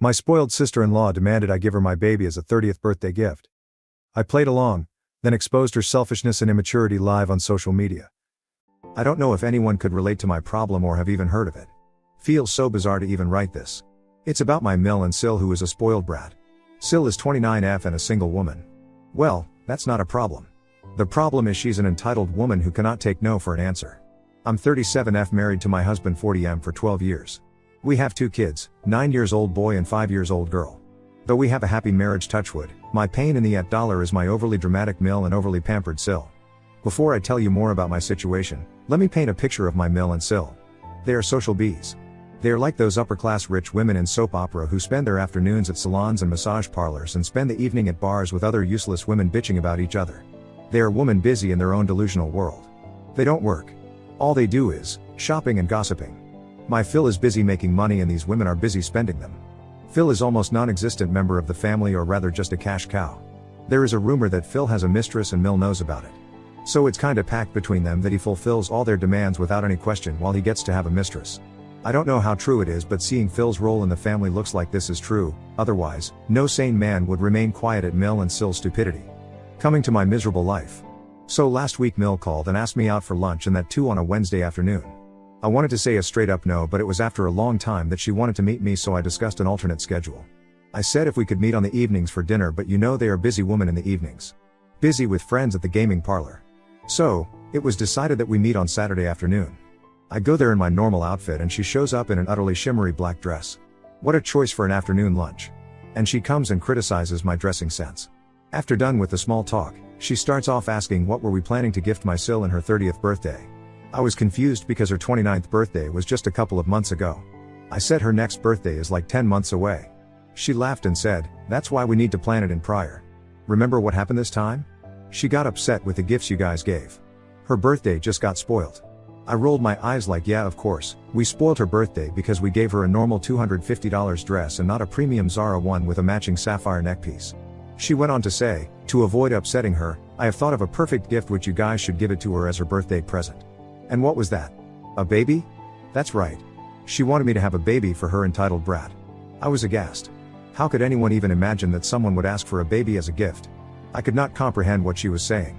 My spoiled sister-in-law demanded I give her my baby as a 30th birthday gift. I played along, then exposed her selfishness and immaturity live on social media. I don't know if anyone could relate to my problem or have even heard of it. Feels so bizarre to even write this. It's about my Mill and Sil, who is a spoiled brat. Sil is 29F and a single woman. Well, that's not a problem. The problem is she's an entitled woman who cannot take no for an answer. I'm 37F, married to my husband 40M for 12 years. We have 2 kids, 9 years old boy and 5 years old girl. Though we have a happy marriage, touchwood, my pain in the $@ is my overly dramatic Mill and overly pampered Sil. Before I tell you more about my situation, let me paint a picture of my Mill and Sil. They are social bees. They are like those upper-class rich women in soap opera who spend their afternoons at salons and massage parlors and spend the evening at bars with other useless women bitching about each other. They are women busy in their own delusional world. They don't work. All they do is shopping and gossiping. My Phil is busy making money and these women are busy spending them. Phil is almost non-existent member of the family, or rather just a cash cow. There is a rumor that Phil has a mistress and Mill knows about it. So it's kinda packed between them that he fulfills all their demands without any question while he gets to have a mistress. I don't know how true it is, but seeing Phil's role in the family looks like this is true. Otherwise, no sane man would remain quiet at Mill and Sil's stupidity. Coming to my miserable life. So last week Mill called and asked me out for lunch, and that too on a Wednesday afternoon. I wanted to say a straight up no, but it was after a long time that she wanted to meet me, so I discussed an alternate schedule. I said if we could meet on the evenings for dinner, but you know they are busy women in the evenings. Busy with friends at the gaming parlor. So, it was decided that we meet on Saturday afternoon. I go there in my normal outfit and she shows up in an utterly shimmery black dress. What a choice for an afternoon lunch. And she comes and criticizes my dressing sense. After done with the small talk, she starts off asking what were we planning to gift my Sil in her 30th birthday. I was confused because her 29th birthday was just a couple of months ago. I said her next birthday is like 10 months away. She laughed and said, that's why we need to plan it in prior. Remember what happened this time? She got upset with the gifts you guys gave. Her birthday just got spoiled. I rolled my eyes like, yeah, of course, we spoiled her birthday because we gave her a normal $250 dress and not a premium Zara one with a matching sapphire neckpiece. She went on to say, to avoid upsetting her, I have thought of a perfect gift which you guys should give it to her as her birthday present. And what was that? A baby? That's right. She wanted me to have a baby for her entitled brat. I was aghast. How could anyone even imagine that someone would ask for a baby as a gift? I could not comprehend what she was saying.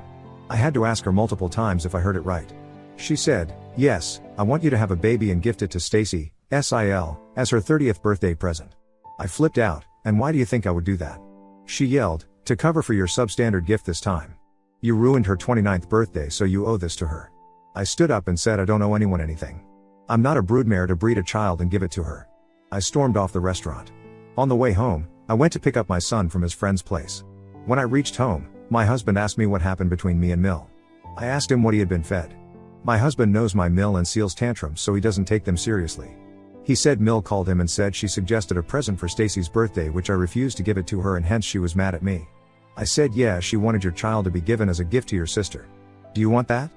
I had to ask her multiple times if I heard it right. She said, yes, I want you to have a baby and gift it to Stacy, SIL, as her 30th birthday present. I flipped out, and why do you think I would do that? She yelled, to cover for your substandard gift this time. You ruined her 29th birthday, so you owe this to her. I stood up and said I don't owe anyone anything. I'm not a broodmare to breed a child and give it to her. I stormed off the restaurant. On the way home, I went to pick up my son from his friend's place. When I reached home, my husband asked me what happened between me and Mill. I asked him what he had been fed. My husband knows my Mill and Sil's tantrums, so he doesn't take them seriously. He said Mill called him and said she suggested a present for Stacy's birthday, which I refused to give it to her, and hence she was mad at me. I said yeah, she wanted your child to be given as a gift to your sister. Do you want that?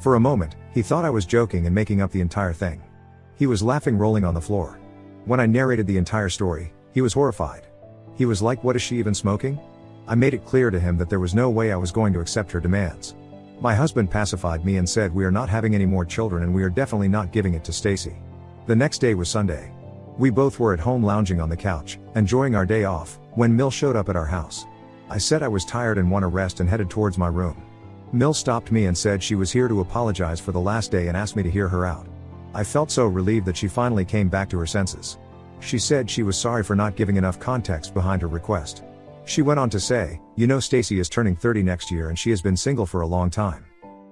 For a moment, he thought I was joking and making up the entire thing. He was laughing, rolling on the floor. When I narrated the entire story, he was horrified. He was like, what is she even smoking? I made it clear to him that there was no way I was going to accept her demands. My husband pacified me and said we are not having any more children and we are definitely not giving it to Stacy. The next day was Sunday. We both were at home lounging on the couch, enjoying our day off, when Mill showed up at our house. I said I was tired and want to rest and headed towards my room. Mill stopped me and said she was here to apologize for the last day and asked me to hear her out. I felt so relieved that she finally came back to her senses. She said she was sorry for not giving enough context behind her request. She went on to say, you know Stacy is turning 30 next year and she has been single for a long time.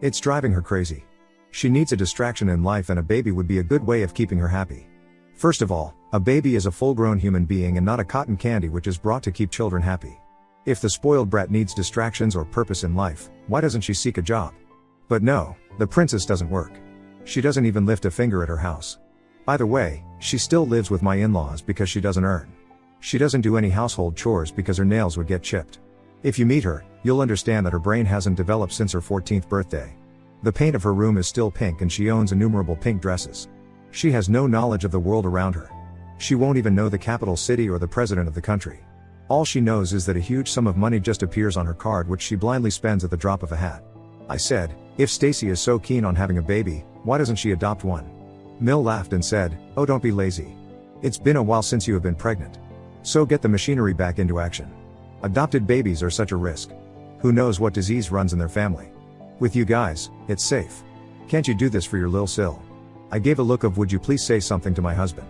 It's driving her crazy. She needs a distraction in life and a baby would be a good way of keeping her happy. First of all, a baby is a full-grown human being and not a cotton candy which is brought to keep children happy. If the spoiled brat needs distractions or purpose in life, why doesn't she seek a job? But no, the princess doesn't work. She doesn't even lift a finger at her house. By the way, she still lives with my in-laws because she doesn't earn. She doesn't do any household chores because her nails would get chipped. If you meet her, you'll understand that her brain hasn't developed since her 14th birthday. The paint of her room is still pink and she owns innumerable pink dresses. She has no knowledge of the world around her. She won't even know the capital city or the president of the country. All she knows is that a huge sum of money just appears on her card which she blindly spends at the drop of a hat. I said, if Stacy is so keen on having a baby, why doesn't she adopt one? Mill laughed and said, oh, don't be lazy. It's been a while since you have been pregnant. So get the machinery back into action. Adopted babies are such a risk. Who knows what disease runs in their family? With you guys, it's safe. Can't you do this for your lil Sil? I gave a look of would you please say something to my husband.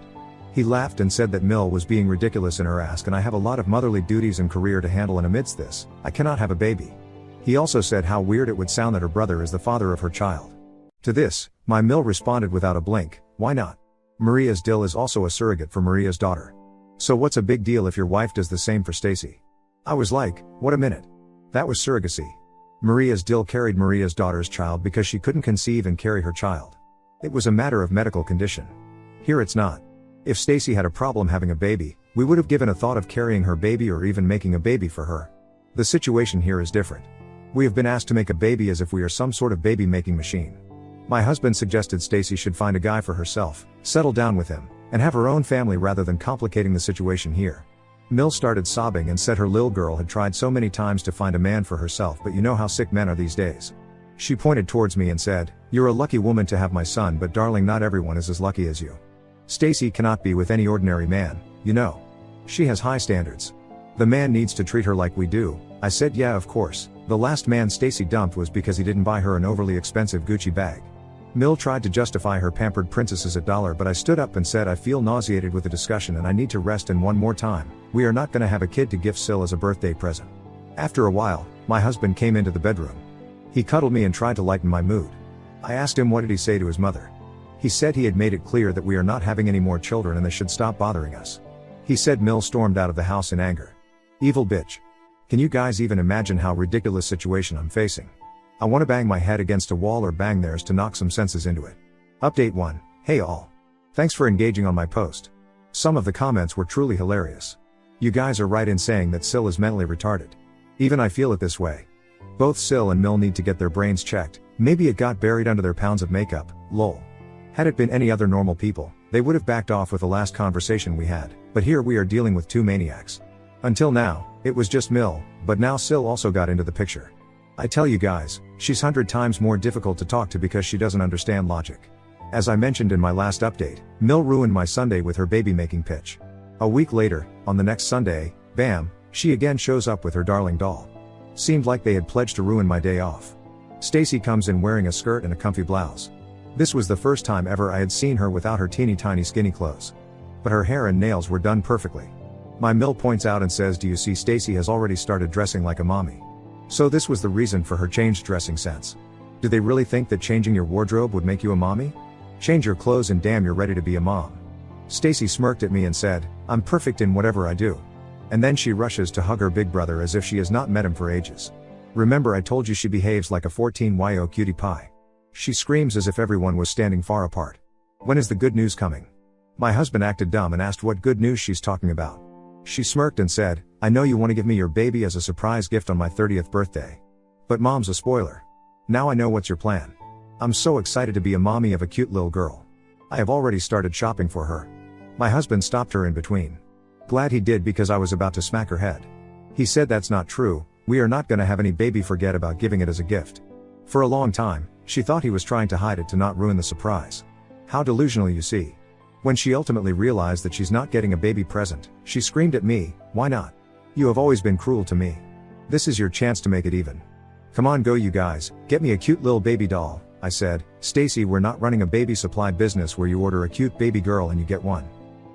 He laughed and said that Mill was being ridiculous in her ask and I have a lot of motherly duties and career to handle and amidst this, I cannot have a baby. He also said how weird it would sound that her brother is the father of her child. To this, my Mill responded without a blink, why not? Maria's Dill is also a surrogate for Maria's daughter. So what's a big deal if your wife does the same for Stacy? I was like, what a minute. That was surrogacy. Maria's Dill carried Maria's daughter's child because she couldn't conceive and carry her child. It was a matter of medical condition. Here it's not. If Stacy had a problem having a baby, we would have given a thought of carrying her baby or even making a baby for her. The situation here is different. We have been asked to make a baby as if we are some sort of baby making machine. My husband suggested Stacy should find a guy for herself, settle down with him, and have her own family rather than complicating the situation here. Mill started sobbing and said her lil girl had tried so many times to find a man for herself, but you know how sick men are these days. She pointed towards me and said, "You're a lucky woman to have my son, but darling, not everyone is as lucky as you. Stacy cannot be with any ordinary man, you know. She has high standards. The man needs to treat her like we do." I said, "Yeah, of course. The last man Stacy dumped was because he didn't buy her an overly expensive Gucci bag." Mill tried to justify her pampered princesses at dollar, but I stood up and said I feel nauseated with the discussion and I need to rest, and one more time, we are not gonna have a kid to gift Sil as a birthday present. After a while, my husband came into the bedroom. He cuddled me and tried to lighten my mood. I asked him what did he say to his mother. He said he had made it clear that we are not having any more children and they should stop bothering us. He said Mill stormed out of the house in anger. Evil bitch. Can you guys even imagine how ridiculous situation I'm facing? I want to bang my head against a wall or bang theirs to knock some senses into it. Update 1. Hey all. Thanks for engaging on my post. Some of the comments were truly hilarious. You guys are right in saying that Sil is mentally retarded. Even I feel it this way. Both Sil and Mill need to get their brains checked, maybe it got buried under their pounds of makeup, lol. Had it been any other normal people, they would have backed off with the last conversation we had, but here we are dealing with two maniacs. Until now, it was just Mill, but now Sil also got into the picture. I tell you guys, she's 100 times more difficult to talk to because she doesn't understand logic. As I mentioned in my last update, Mill ruined my Sunday with her baby making pitch. A week later, on the next Sunday, bam, she again shows up with her darling doll. Seemed like they had pledged to ruin my day off. Stacy comes in wearing a skirt and a comfy blouse. This was the first time ever I had seen her without her teeny tiny skinny clothes. But her hair and nails were done perfectly. My Mill points out and says, "Do you see, Stacy has already started dressing like a mommy." So this was the reason for her changed dressing sense. Do they really think that changing your wardrobe would make you a mommy? Change your clothes and damn, you're ready to be a mom. Stacy smirked at me and said, "I'm perfect in whatever I do." And then she rushes to hug her big brother as if she has not met him for ages. Remember I told you she behaves like a 14-year-old cutie pie. She screams as if everyone was standing far apart. When is the good news coming? My husband acted dumb and asked what good news she's talking about. She smirked and said, "I know you want to give me your baby as a surprise gift on my 30th birthday. But mom's a spoiler. Now I know what's your plan." I'm so excited to be a mommy of a cute little girl. I have already started shopping for her. My husband stopped her in between. Glad he did because I was about to smack her head. He said that's not true, we are not gonna have any baby, forget about giving it as a gift. For a long time, she thought he was trying to hide it to not ruin the surprise. How delusional, you see. When she ultimately realized that she's not getting a baby present, she screamed at me, "Why not? You have always been cruel to me. This is your chance to make it even. Come on, go you guys, get me a cute little baby doll." I said, "Stacy, we're not running a baby supply business where you order a cute baby girl and you get one.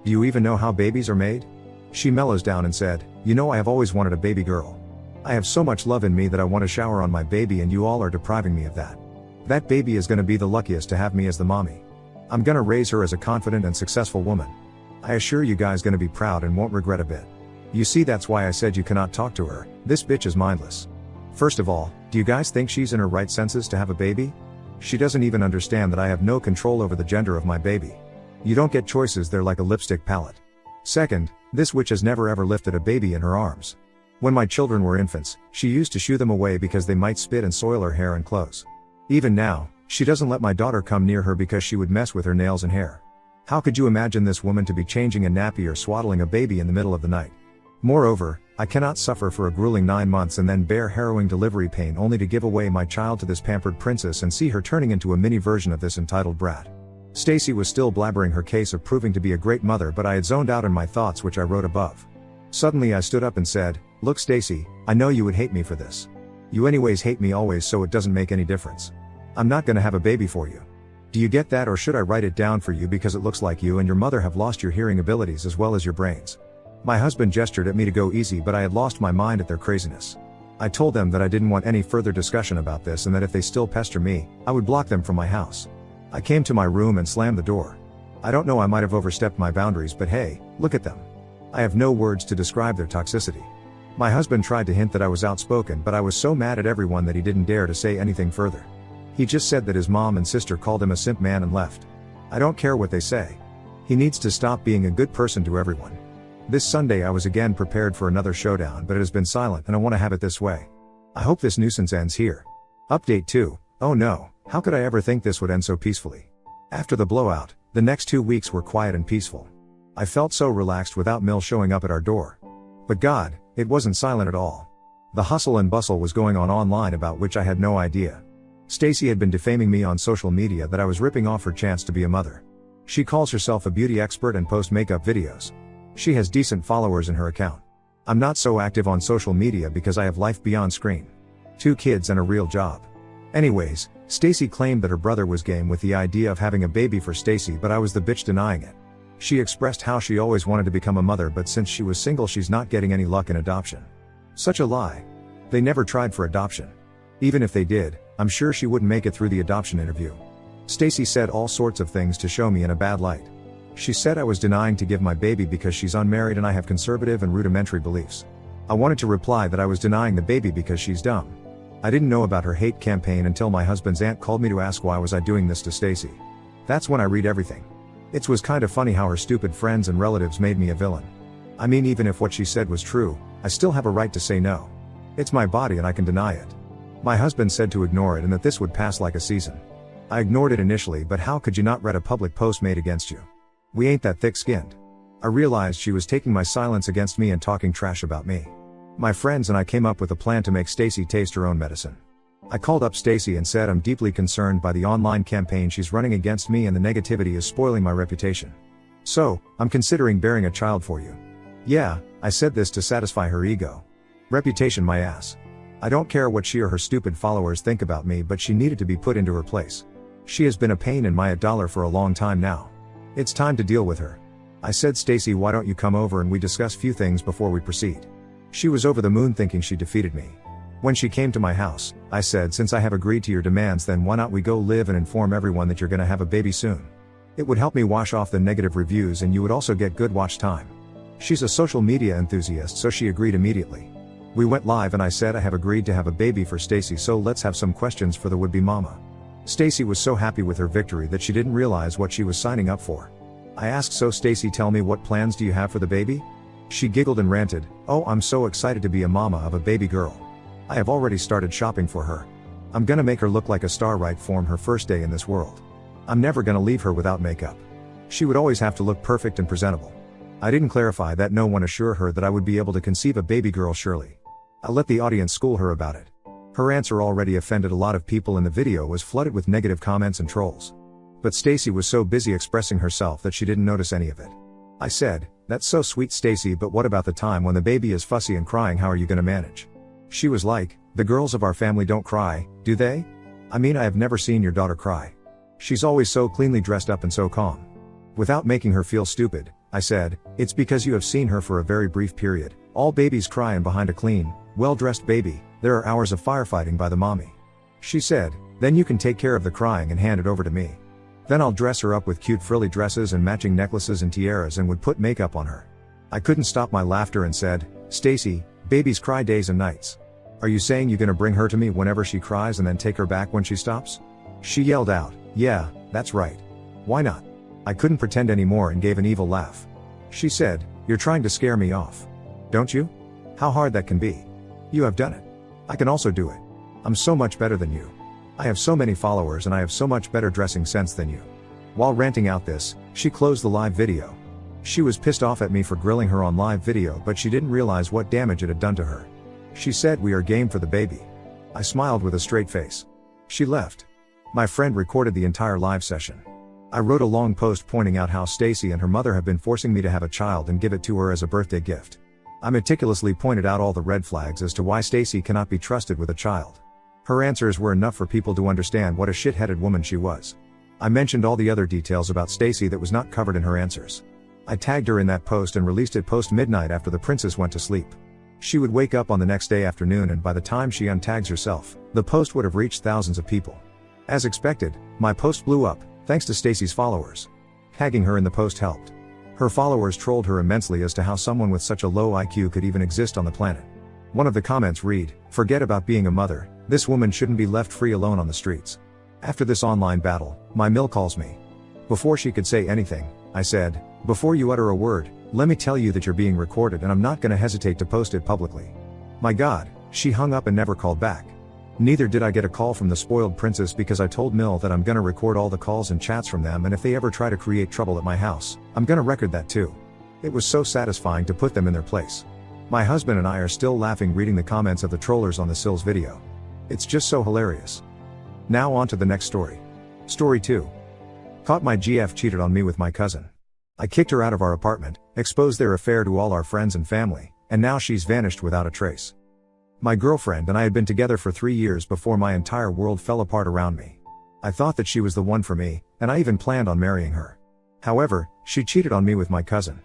Do you even know how babies are made?" She mellows down and said, "You know, I have always wanted a baby girl. I have so much love in me that I want to shower on my baby and you all are depriving me of that. That baby is gonna be the luckiest to have me as the mommy. I'm gonna raise her as a confident and successful woman. I assure you guys gonna be proud and won't regret a bit. You see, that's why I said you cannot talk to her, this bitch is mindless. First of all, do you guys think she's in her right senses to have a baby? She doesn't even understand that I have no control over the gender of my baby. You don't get choices, they're like a lipstick palette. Second, this witch has never ever lifted a baby in her arms. When my children were infants, she used to shoo them away because they might spit and soil her hair and clothes. Even now, she doesn't let my daughter come near her because she would mess with her nails and hair. How could you imagine this woman to be changing a nappy or swaddling a baby in the middle of the night? Moreover, I cannot suffer for a grueling 9 months and then bear harrowing delivery pain only to give away my child to this pampered princess and see her turning into a mini version of this entitled brat. Stacy was still blabbering her case of proving to be a great mother, but I had zoned out in my thoughts, which I wrote above. Suddenly I stood up and said, "Look Stacy, I know you would hate me for this. You anyways hate me always, so it doesn't make any difference. I'm not gonna have a baby for you. Do you get that, or should I write it down for you because it looks like you and your mother have lost your hearing abilities as well as your brains?" My husband gestured at me to go easy, but I had lost my mind at their craziness. I told them that I didn't want any further discussion about this, and that if they still pester me, I would block them from my house. I came to my room and slammed the door. I don't know, I might have overstepped my boundaries, but hey, look at them. I have no words to describe their toxicity. My husband tried to hint that I was outspoken, but I was so mad at everyone that he didn't dare to say anything further. He just said that his mom and sister called him a simp man and left. I don't care what they say. He needs to stop being a good person to everyone. This Sunday I was again prepared for another showdown, but it has been silent and I want to have it this way. I hope this nuisance ends here. Update 2. Oh no, how could I ever think this would end so peacefully? After the blowout, the next 2 weeks were quiet and peaceful. I felt so relaxed without Mill showing up at our door. But God, it wasn't silent at all. The hustle and bustle was going on online about which I had no idea. Stacy had been defaming me on social media that I was ripping off her chance to be a mother. She calls herself a beauty expert and posts makeup videos. She has decent followers in her account. I'm not so active on social media because I have life beyond screen. 2 kids and a real job. Anyways, Stacy claimed that her brother was game with the idea of having a baby for Stacy, but I was the bitch denying it. She expressed how she always wanted to become a mother, but since she was single she's not getting any luck in adoption. Such a lie. They never tried for adoption. Even if they did, I'm sure she wouldn't make it through the adoption interview. Stacy said all sorts of things to show me in a bad light. She said I was denying to give my baby because she's unmarried and I have conservative and rudimentary beliefs. I wanted to reply that I was denying the baby because she's dumb. I didn't know about her hate campaign until my husband's aunt called me to ask why was I doing this to Stacy. That's when I read everything. It was kind of funny how her stupid friends and relatives made me a villain. I mean, even if what she said was true, I still have a right to say no. It's my body and I can deny it. My husband said to ignore it and that this would pass like a season. I ignored it initially, but how could you not read a public post made against you? We ain't that thick-skinned. I realized she was taking my silence against me and talking trash about me. My friends and I came up with a plan to make Stacy taste her own medicine. I called up Stacy and said I'm deeply concerned by the online campaign she's running against me and the negativity is spoiling my reputation. So, I'm considering bearing a child for you. Yeah, I said this to satisfy her ego. Reputation my ass. I don't care what she or her stupid followers think about me, but she needed to be put into her place. She has been a pain in my dollar for a long time now. It's time to deal with her. I said, Stacy, why don't you come over and we discuss few things before we proceed? She was over the moon thinking she defeated me. When she came to my house, I said, since I have agreed to your demands, then why not we go live and inform everyone that you're gonna have a baby soon. It would help me wash off the negative reviews and you would also get good watch time. She's a social media enthusiast, so she agreed immediately. We went live and I said I have agreed to have a baby for Stacy, so let's have some questions for the would-be mama. Stacy was so happy with her victory that she didn't realize what she was signing up for. I asked, so Stacy, tell me, what plans do you have for the baby? She giggled and ranted, oh, I'm so excited to be a mama of a baby girl. I have already started shopping for her. I'm gonna make her look like a star right from her first day in this world. I'm never gonna leave her without makeup. She would always have to look perfect and presentable. I didn't clarify that no one assure her that I would be able to conceive a baby girl surely. I let the audience school her about it. Her answer already offended a lot of people and the video was flooded with negative comments and trolls. But Stacy was so busy expressing herself that she didn't notice any of it. I said, that's so sweet, Stacy, but what about the time when the baby is fussy and crying? How are you gonna manage? She was like, the girls of our family don't cry, do they? I mean, I have never seen your daughter cry. She's always so cleanly dressed up and so calm. Without making her feel stupid, I said, it's because you have seen her for a very brief period. All babies cry, and behind a clean, well-dressed baby, there are hours of firefighting by the mommy. She said, then you can take care of the crying and hand it over to me. Then I'll dress her up with cute frilly dresses and matching necklaces and tiaras and would put makeup on her. I couldn't stop my laughter and said, Stacy, babies cry days and nights. Are you saying you're gonna bring her to me whenever she cries and then take her back when she stops? She yelled out, yeah, that's right. Why not? I couldn't pretend anymore and gave an evil laugh. She said, you're trying to scare me off. Don't you? How hard that can be. You have done it. I can also do it. I'm so much better than you. I have so many followers and I have so much better dressing sense than you. While ranting out this, she closed the live video. She was pissed off at me for grilling her on live video, but she didn't realize what damage it had done to her. She said, we are game for the baby. I smiled with a straight face. She left. My friend recorded the entire live session. I wrote a long post pointing out how Stacy and her mother have been forcing me to have a child and give it to her as a birthday gift. I meticulously pointed out all the red flags as to why Stacy cannot be trusted with a child. Her answers were enough for people to understand what a shit-headed woman she was. I mentioned all the other details about Stacy that was not covered in her answers. I tagged her in that post and released it post-midnight after the princess went to sleep. She would wake up on the next day afternoon, and by the time she untags herself, the post would have reached thousands of people. As expected, my post blew up, thanks to Stacy's followers. Tagging her in the post helped. Her followers trolled her immensely as to how someone with such a low IQ could even exist on the planet. One of the comments read, "Forget about being a mother, this woman shouldn't be left free alone on the streets." After this online battle, my mill calls me. Before she could say anything, I said, "Before you utter a word, let me tell you that you're being recorded and I'm not gonna hesitate to post it publicly." My God, she hung up and never called back. Neither did I get a call from the spoiled princess, because I told Mill that I'm gonna record all the calls and chats from them, and if they ever try to create trouble at my house, I'm gonna record that too. It was so satisfying to put them in their place. My husband and I are still laughing reading the comments of the trollers on the Sills video. It's just so hilarious. Now on to the next story. Story 2. Caught my GF cheated on me with my cousin. I kicked her out of our apartment, exposed their affair to all our friends and family, and now she's vanished without a trace. My girlfriend and I had been together for 3 years before my entire world fell apart around me. I thought that she was the one for me, and I even planned on marrying her. However, she cheated on me with my cousin.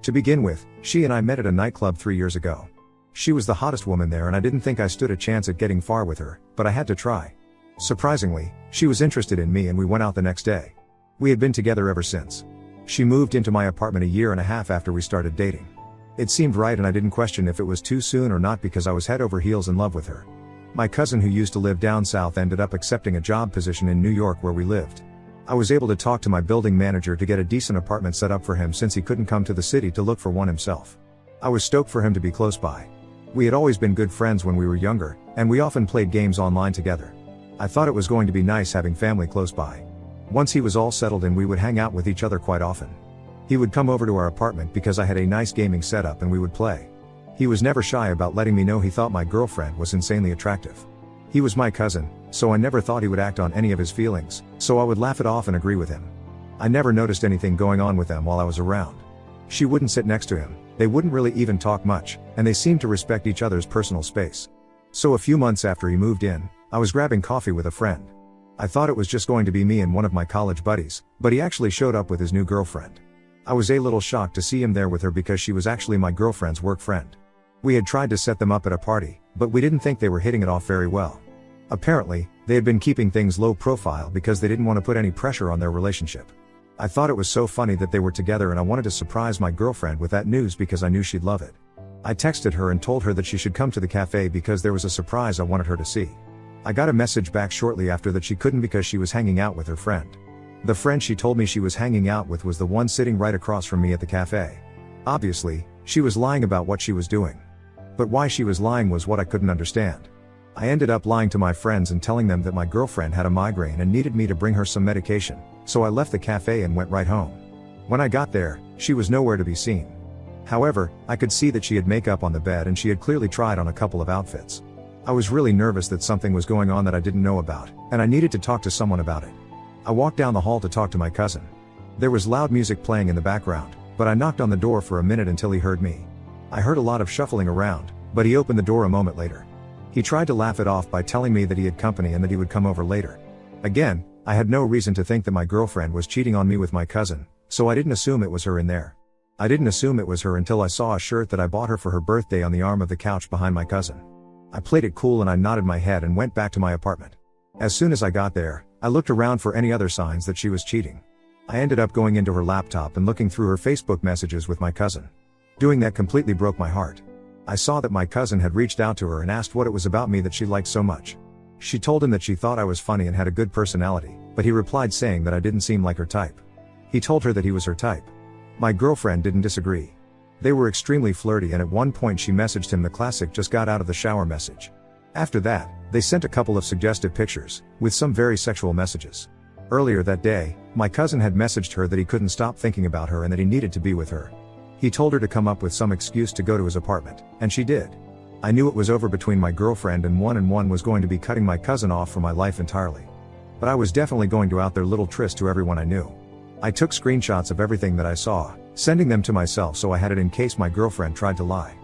To begin with, she and I met at a nightclub 3 years ago. She was the hottest woman there, and I didn't think I stood a chance at getting far with her, but I had to try. Surprisingly, she was interested in me and we went out the next day. We had been together ever since. She moved into my apartment a year and a half after we started dating. It seemed right, and I didn't question if it was too soon or not because I was head over heels in love with her. My cousin, who used to live down south, ended up accepting a job position in New York where we lived. I was able to talk to my building manager to get a decent apartment set up for him since he couldn't come to the city to look for one himself. I was stoked for him to be close by. We had always been good friends when we were younger, and we often played games online together. I thought it was going to be nice having family close by. Once he was all settled in, we would hang out with each other quite often. He would come over to our apartment because I had a nice gaming setup and we would play. He was never shy about letting me know he thought my girlfriend was insanely attractive. He was my cousin, so I never thought he would act on any of his feelings, so I would laugh it off and agree with him. I never noticed anything going on with them while I was around. She wouldn't sit next to him, they wouldn't really even talk much, and they seemed to respect each other's personal space. So a few months after he moved in, I was grabbing coffee with a friend. I thought it was just going to be me and one of my college buddies, but he actually showed up with his new girlfriend. I was a little shocked to see him there with her because she was actually my girlfriend's work friend. We had tried to set them up at a party, but we didn't think they were hitting it off very well. Apparently, they had been keeping things low profile because they didn't want to put any pressure on their relationship. I thought it was so funny that they were together, and I wanted to surprise my girlfriend with that news because I knew she'd love it. I texted her and told her that she should come to the cafe because there was a surprise I wanted her to see. I got a message back shortly after that she couldn't because she was hanging out with her friend. The friend she told me she was hanging out with was the one sitting right across from me at the cafe. Obviously, she was lying about what she was doing. But why she was lying was what I couldn't understand. I ended up lying to my friends and telling them that my girlfriend had a migraine and needed me to bring her some medication, so I left the cafe and went right home. When I got there, she was nowhere to be seen. However, I could see that she had makeup on the bed and she had clearly tried on a couple of outfits. I was really nervous that something was going on that I didn't know about, and I needed to talk to someone about it. I walked down the hall to talk to my cousin. There was loud music playing in the background, but I knocked on the door for a minute until he heard me. I heard a lot of shuffling around, but he opened the door a moment later. He tried to laugh it off by telling me that he had company and that he would come over later. Again, I had no reason to think that my girlfriend was cheating on me with my cousin, so I didn't assume it was her in there. I didn't assume it was her until I saw a shirt that I bought her for her birthday on the arm of the couch behind my cousin. I played it cool and I nodded my head and went back to my apartment. As soon as I got there, I looked around for any other signs that she was cheating. I ended up going into her laptop and looking through her Facebook messages with my cousin. Doing that completely broke my heart. I saw that my cousin had reached out to her and asked what it was about me that she liked so much. She told him that she thought I was funny and had a good personality, but he replied saying that I didn't seem like her type. He told her that he was her type. My girlfriend didn't disagree. They were extremely flirty, and at one point she messaged him the classic "just got out of the shower" message. After that, they sent a couple of suggestive pictures, with some very sexual messages. Earlier that day, my cousin had messaged her that he couldn't stop thinking about her and that he needed to be with her. He told her to come up with some excuse to go to his apartment, and she did. I knew it was over between my girlfriend and one was going to be cutting my cousin off from my life entirely. But I was definitely going to out their little tryst to everyone I knew. I took screenshots of everything that I saw, sending them to myself so I had it in case my girlfriend tried to lie.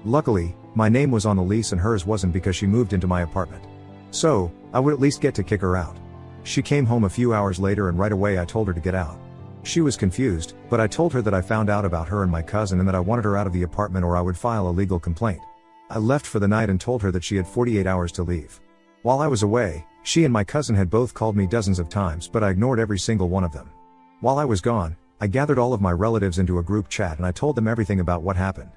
Luckily, my name was on the lease and hers wasn't because she moved into my apartment. So, I would at least get to kick her out. She came home a few hours later and right away I told her to get out. She was confused, but I told her that I found out about her and my cousin and that I wanted her out of the apartment or I would file a legal complaint. I left for the night and told her that she had 48 hours to leave. While I was away, she and my cousin had both called me dozens of times, but I ignored every single one of them. While I was gone, I gathered all of my relatives into a group chat and I told them everything about what happened.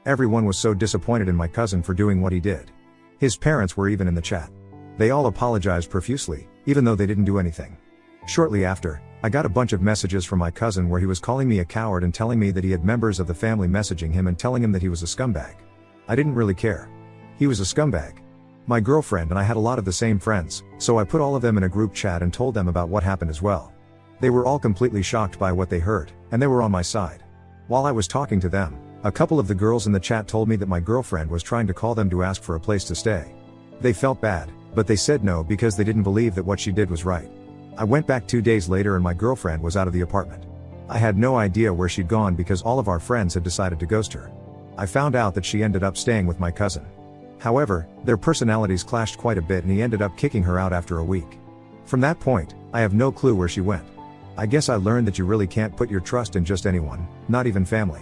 Everyone was so disappointed in my cousin for doing what he did. His parents were even in the chat. They all apologized profusely, even though they didn't do anything. Shortly after, I got a bunch of messages from my cousin where he was calling me a coward and telling me that he had members of the family messaging him and telling him that he was a scumbag. I didn't really care. He was a scumbag. My girlfriend and I had a lot of the same friends, so I put all of them in a group chat and told them about what happened as well. They were all completely shocked by what they heard, and they were on my side. While I was talking to them, a couple of the girls in the chat told me that my girlfriend was trying to call them to ask for a place to stay. They felt bad, but they said no because they didn't believe that what she did was right. I went back 2 days later and my girlfriend was out of the apartment. I had no idea where she'd gone because all of our friends had decided to ghost her. I found out that she ended up staying with my cousin. However, their personalities clashed quite a bit and he ended up kicking her out after a week. From that point, I have no clue where she went. I guess I learned that you really can't put your trust in just anyone, not even family.